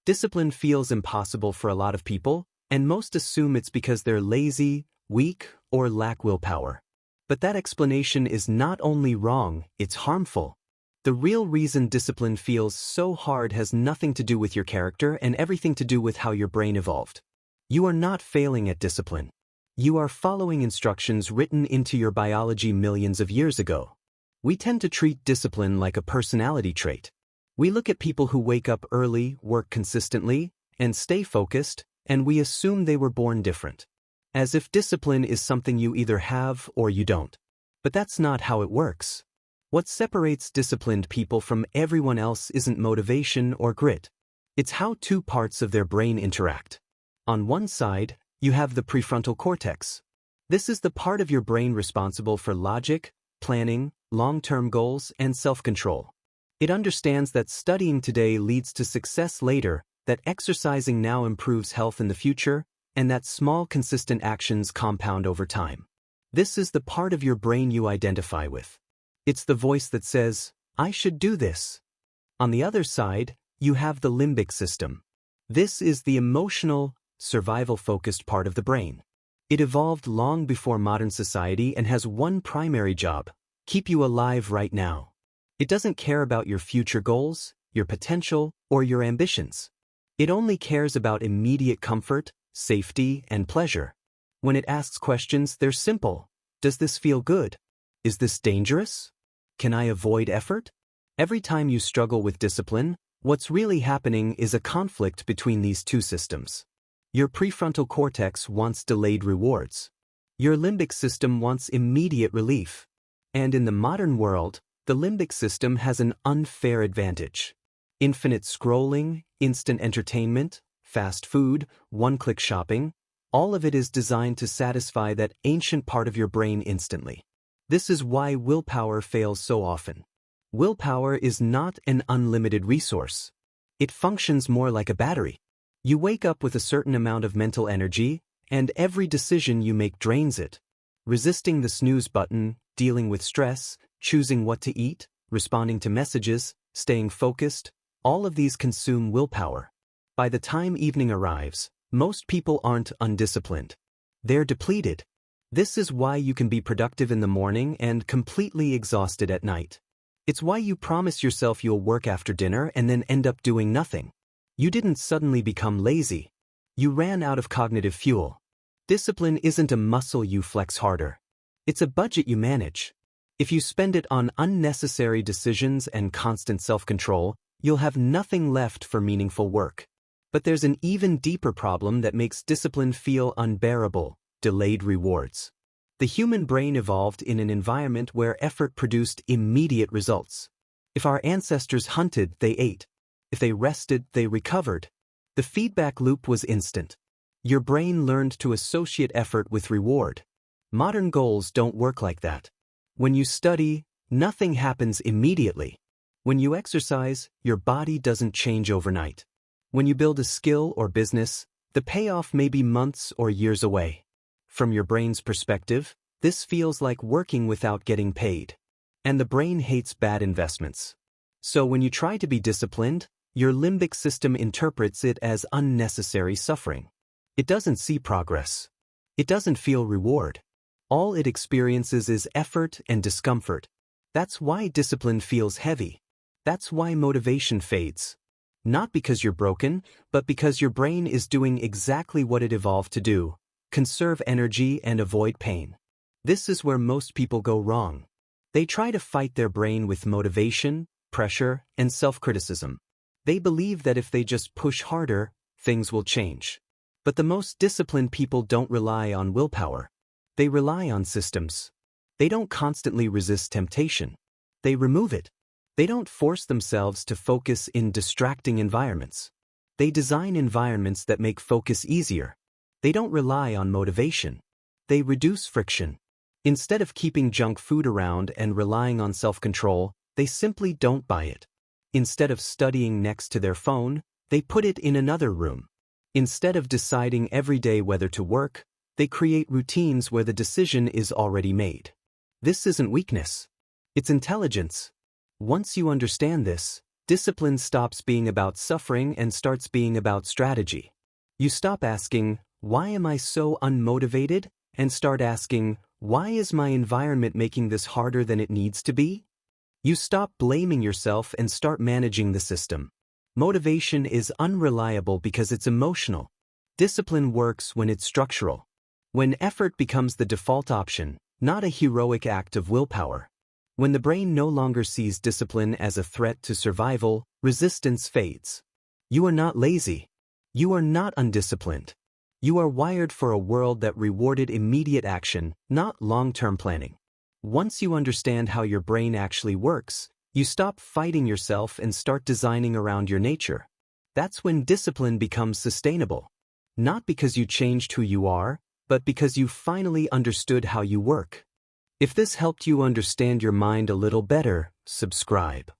Discipline feels impossible for a lot of people, and most assume it's because they're lazy, weak, or lack willpower. But that explanation is not only wrong, it's harmful. The real reason discipline feels so hard has nothing to do with your character and everything to do with how your brain evolved. You are not failing at discipline. You are following instructions written into your biology millions of years ago. We tend to treat discipline like a personality trait. We look at people who wake up early, work consistently, and stay focused, and we assume they were born different. As if discipline is something you either have or you don't. But that's not how it works. What separates disciplined people from everyone else isn't motivation or grit. It's how two parts of their brain interact. On one side, you have the prefrontal cortex. This is the part of your brain responsible for logic, planning, long-term goals, and self-control. It understands that studying today leads to success later, that exercising now improves health in the future, and that small consistent actions compound over time. This is the part of your brain you identify with. It's the voice that says, I should do this. On the other side, you have the limbic system. This is the emotional, survival-focused part of the brain. It evolved long before modern society and has one primary job: keep you alive right now. It doesn't care about your future goals, your potential, or your ambitions. It only cares about immediate comfort, safety, and pleasure. When it asks questions, they're simple. Does this feel good? Is this dangerous? Can I avoid effort? Every time you struggle with discipline, what's really happening is a conflict between these two systems. Your prefrontal cortex wants delayed rewards. Your limbic system wants immediate relief. And in the modern world, the limbic system has an unfair advantage. Infinite scrolling, instant entertainment, fast food, one-click shopping, all of it is designed to satisfy that ancient part of your brain instantly. This is why willpower fails so often. Willpower is not an unlimited resource. It functions more like a battery. You wake up with a certain amount of mental energy, and every decision you make drains it. Resisting the snooze button, dealing with stress, choosing what to eat, responding to messages, staying focused, all of these consume willpower. By the time evening arrives, most people aren't undisciplined. They're depleted. This is why you can be productive in the morning and completely exhausted at night. It's why you promise yourself you'll work after dinner and then end up doing nothing. You didn't suddenly become lazy. You ran out of cognitive fuel. Discipline isn't a muscle you flex harder. It's a budget you manage. If you spend it on unnecessary decisions and constant self-control, you'll have nothing left for meaningful work. But there's an even deeper problem that makes discipline feel unbearable: delayed rewards. The human brain evolved in an environment where effort produced immediate results. If our ancestors hunted, they ate. If they rested, they recovered. The feedback loop was instant. Your brain learned to associate effort with reward. Modern goals don't work like that. When you study, nothing happens immediately. When you exercise, your body doesn't change overnight. When you build a skill or business, the payoff may be months or years away. From your brain's perspective, this feels like working without getting paid. And the brain hates bad investments. So when you try to be disciplined, your limbic system interprets it as unnecessary suffering. It doesn't see progress. It doesn't feel reward. All it experiences is effort and discomfort. That's why discipline feels heavy. That's why motivation fades. Not because you're broken, but because your brain is doing exactly what it evolved to do: conserve energy and avoid pain. This is where most people go wrong. They try to fight their brain with motivation, pressure, and self-criticism. They believe that if they just push harder, things will change. But the most disciplined people don't rely on willpower. They rely on systems. They don't constantly resist temptation. They remove it. They don't force themselves to focus in distracting environments. They design environments that make focus easier. They don't rely on motivation. They reduce friction. Instead of keeping junk food around and relying on self-control, they simply don't buy it. Instead of studying next to their phone, they put it in another room. Instead of deciding every day whether to work, they create routines where the decision is already made. This isn't weakness. It's intelligence. Once you understand this, Discipline stops being about suffering and starts being about strategy. You stop asking, "Why am I so unmotivated?" and start asking, "Why is my environment making this harder than it needs to be?" You stop blaming yourself and start managing the system. Motivation is unreliable because it's emotional. Discipline works when it's structural. When effort becomes the default option, not a heroic act of willpower. When the brain no longer sees discipline as a threat to survival, resistance fades. You are not lazy. You are not undisciplined. You are wired for a world that rewarded immediate action, not long-term planning. Once you understand how your brain actually works, you stop fighting yourself and start designing around your nature. That's when discipline becomes sustainable. Not because you changed who you are, but because you finally understood how you work. If this helped you understand your mind a little better, subscribe.